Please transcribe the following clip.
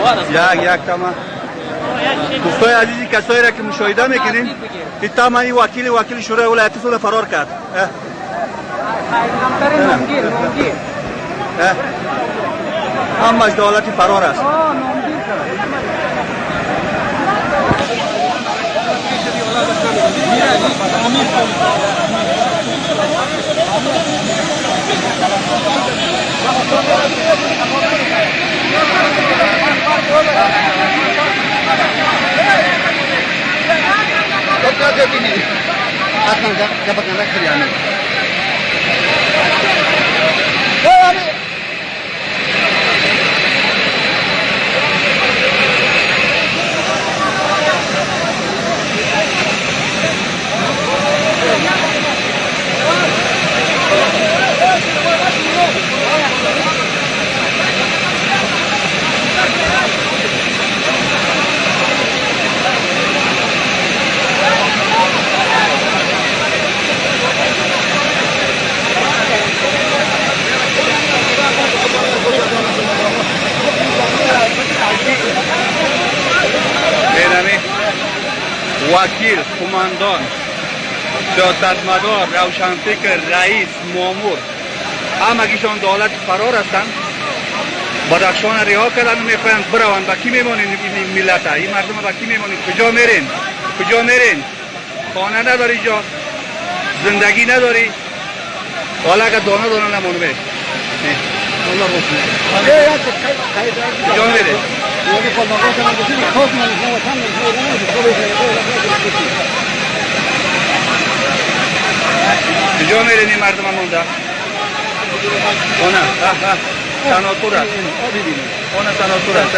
یک تمام. دوستای عزیزی کسایی را که مشاهده میکنین این تمام این وکیل شورای ولایتی سود فرار کرد. همش دولتی فرار است. وکیل، کماندان، سیاستمدار، روشنفکر، رئیس، مامور همگیشان دولت فرار هستند. بدخشان رها کردن و میخواهند بروند. با کی میمانین این ملت ها؟ این مردم با کی میمانین؟ کجا میرین؟ کجا میرین؟ خانه نداری جا؟ زندگی نداری؟ حالا اگر دانه نمانوه کجا میره؟ کجا میرین این مردم مونده؟ خانه سناتور است. خانه سناتور است.